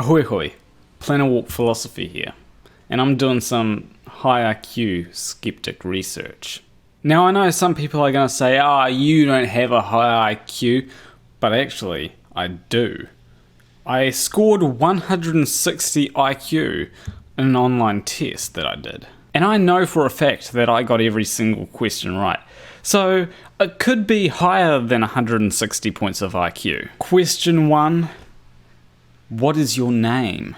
Ahoy hoy, Planarwalk philosophy here, and I'm doing some high IQ skeptic research. Now I know some people are going to say, you don't have a high IQ, but actually I do. I scored 160 IQ in an online test that I did. And I know for a fact that I got every single question right. So it could be higher than 160 points of IQ. Question 1. What is your name?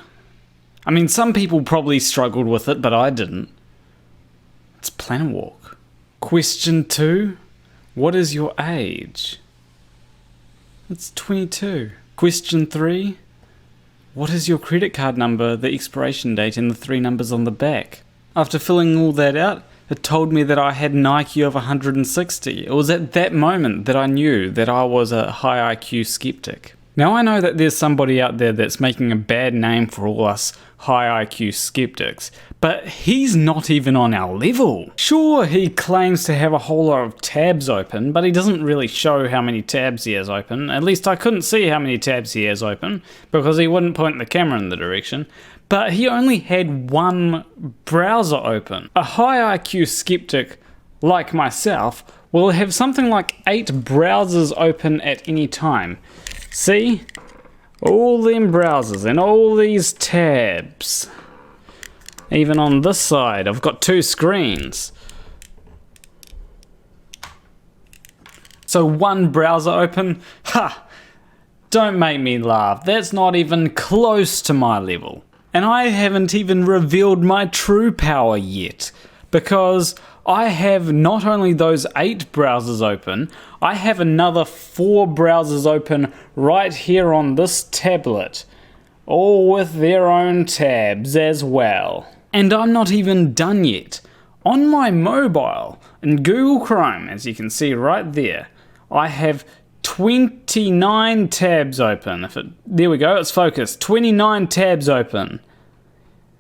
I mean, some people probably struggled with it, but I didn't. It's Planarwalk. Question 2. What is your age? It's 22. Question 3. What is your credit card number, the expiration date, and the 3 numbers on the back? After filling all that out, it told me that I had an IQ of 160. It was at that moment that I knew that I was a high IQ skeptic. Now I know that there's somebody out there that's making a bad name for all us high IQ skeptics, but he's not even on our level. Sure, he claims to have a whole lot of tabs open, but he doesn't really show how many tabs he has open. At least I couldn't see how many tabs he has open, because he wouldn't point the camera in the direction. But he only had one browser open. A high IQ skeptic like myself will have something like 8 browsers open at any time. See? All them browsers and all these tabs. Even on this side, I've got 2 screens. So one browser open? Ha! Don't make me laugh. That's not even close to my level. And I haven't even revealed my true power yet, because I have not only those 8 browsers open, I have another 4 browsers open right here on this tablet, all with their own tabs as well. And I'm not even done yet. On my mobile, in Google Chrome, as you can see right there, I have 29 tabs open. There we go, it's focused. 29 tabs open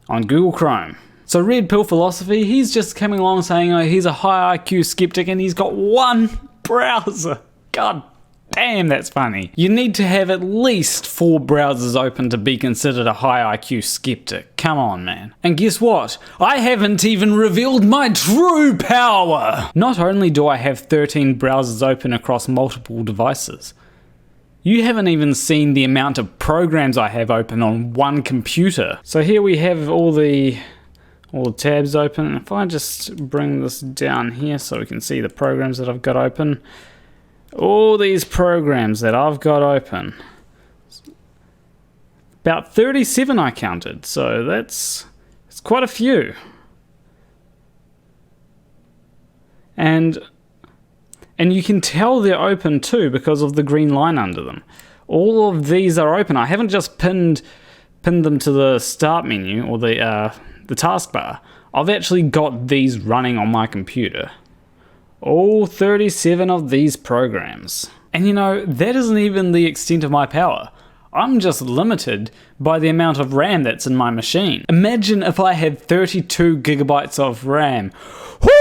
on Google Chrome. So Red Pill Philosophy, he's just coming along saying, he's a high IQ skeptic and he's got one browser. God damn, that's funny. You need to have at least 4 browsers open to be considered a high IQ skeptic. Come on, man. And guess what? I haven't even revealed my true power. Not only do I have 13 browsers open across multiple devices, you haven't even seen the amount of programs I have open on one computer. So here we have all the tabs open. If I just bring this down here so we can see the programs that I've got open. All these programs that I've got open. About 37 I counted, so it's quite a few. And you can tell they're open too because of the green line under them. All of these are open. I haven't just pinned them to the start menu or the taskbar. I've actually got these running on my computer. All 37 of these programs. And you know, that isn't even the extent of my power. I'm just limited by the amount of RAM that's in my machine. Imagine if I had 32 gigabytes of RAM. Boy,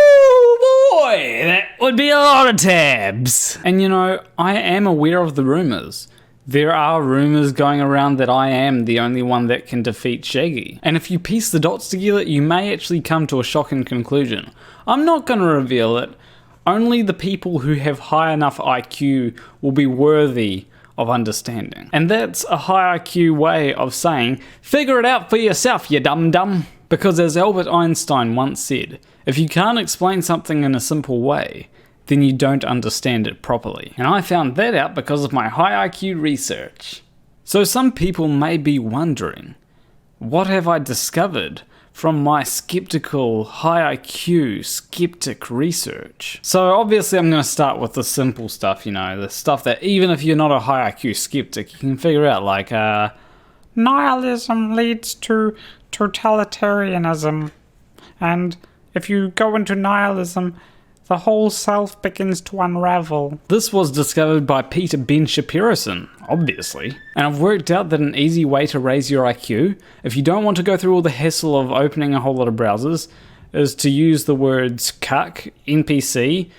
that would be a lot of tabs. And you know, I am aware of the rumors. There are rumors going around that I am the only one that can defeat Shaggy. And if you piece the dots together, you may actually come to a shocking conclusion. I'm not going to reveal it. Only the people who have high enough IQ will be worthy of understanding. And that's a high IQ way of saying, figure it out for yourself, you dum-dum. Because as Albert Einstein once said, if you can't explain something in a simple way, then you don't understand it properly. And I found that out because of my high IQ research. So some people may be wondering, what have I discovered from my skeptical high IQ skeptic research? So obviously I'm going to start with the simple stuff, the stuff that even if you're not a high IQ skeptic, you can figure out, like nihilism leads to totalitarianism, and if you go into nihilism, the whole self begins to unravel. This was discovered by Peter Ben Shapiroson, obviously. And I've worked out that an easy way to raise your IQ, if you don't want to go through all the hassle of opening a whole lot of browsers, is to use the words cuck, NPC,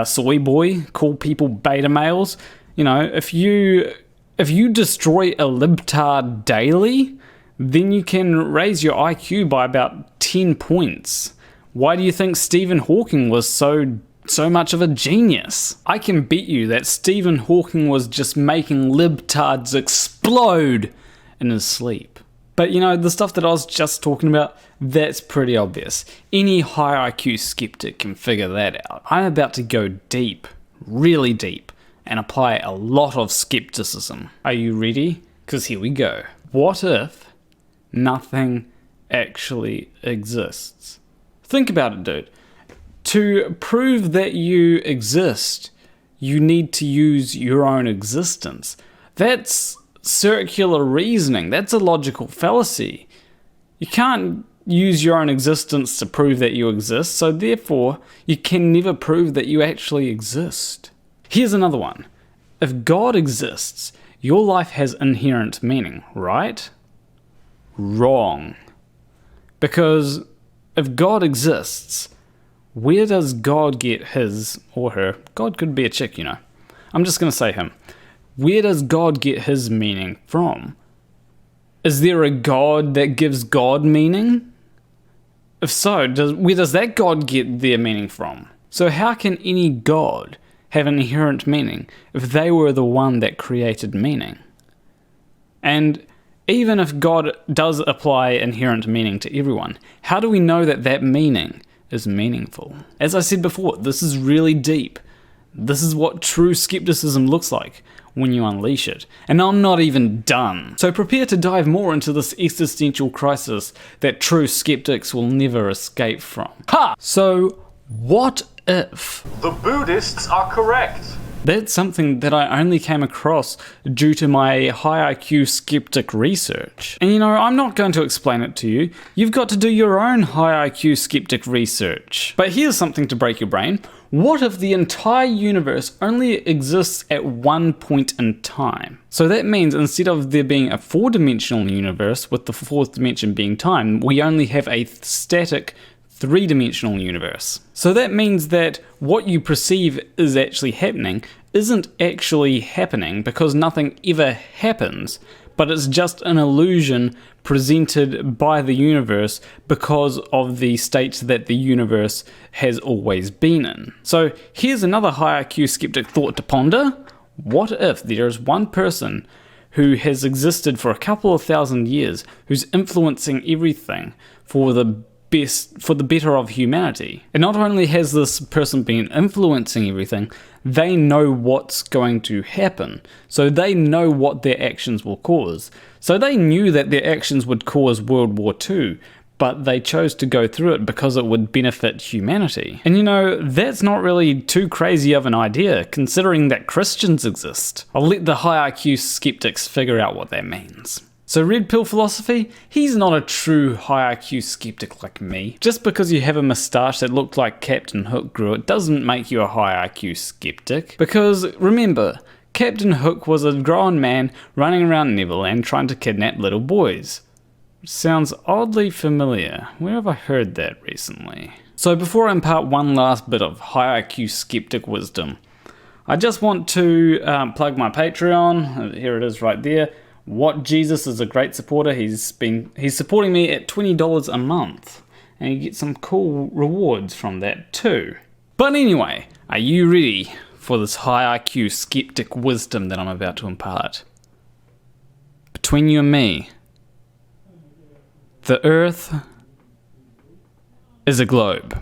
soy boy, call people beta males. If you If you destroy a libtard daily, then you can raise your IQ by about 10 points. Why do you think Stephen Hawking was so much of a genius? I can bet you that Stephen Hawking was just making libtards explode in his sleep. But you know, the stuff that I was just talking about, that's pretty obvious. Any high IQ skeptic can figure that out. I'm about to go deep, really deep, and apply a lot of skepticism. Are you ready? Because here we go. What if nothing actually exists? Think about it, dude. To prove that you exist, you need to use your own existence. That's circular reasoning. That's a logical fallacy. You can't use your own existence to prove that you exist, so therefore you can never prove that you actually exist. Here's another one. If God exists, your life has inherent meaning, right? Wrong. Because if God exists, where does God get his or her? God could be a chick, you know. I'm just going to say him. Where does God get his meaning from? Is there a God that gives God meaning? If so, where does that God get their meaning from? So how can any God have an inherent meaning if they were the one that created meaning? And even if God does apply inherent meaning to everyone, how do we know that that meaning is meaningful? As I said before, this is really deep. This is what true skepticism looks like when you unleash it. And I'm not even done. So prepare to dive more into this existential crisis that true skeptics will never escape from. Ha! So, what if the Buddhists are correct? That's something that I only came across due to my high IQ skeptic research. And you know, I'm not going to explain it to you. You've got to do your own high IQ skeptic research. But here's something to break your brain. What if the entire universe only exists at one point in time? So that means instead of there being a four-dimensional universe with the fourth dimension being time, we only have a static three-dimensional universe. So that means that what you perceive is actually happening isn't actually happening because nothing ever happens, but it's just an illusion presented by the universe because of the state that the universe has always been in. So here's another high IQ skeptic thought to ponder. What if there is one person who has existed for a couple of thousand years, who's influencing everything for the better of humanity? And not only has this person been influencing everything, they know what's going to happen. So they know what their actions will cause. So they knew that their actions would cause World War II, but they chose to go through it because it would benefit humanity. And you know, that's not really too crazy of an idea, considering that Christians exist. I'll let the high IQ skeptics figure out what that means. So red pill philosophy, he's not a true high IQ skeptic like me. Just because you have a moustache that looked like Captain Hook grew it doesn't make you a high IQ skeptic. Because remember, Captain Hook was a grown man running around Neverland trying to kidnap little boys. Sounds oddly familiar. Where have I heard that recently? So before I impart one last bit of high IQ skeptic wisdom, I just want to plug my Patreon. Here it is right there. What Jesus is a great supporter. He's supporting me at $20 a month, and you get some cool rewards from that too. But anyway, are you ready for this high IQ skeptic wisdom that I'm about to impart? Between you and me, the Earth is a globe.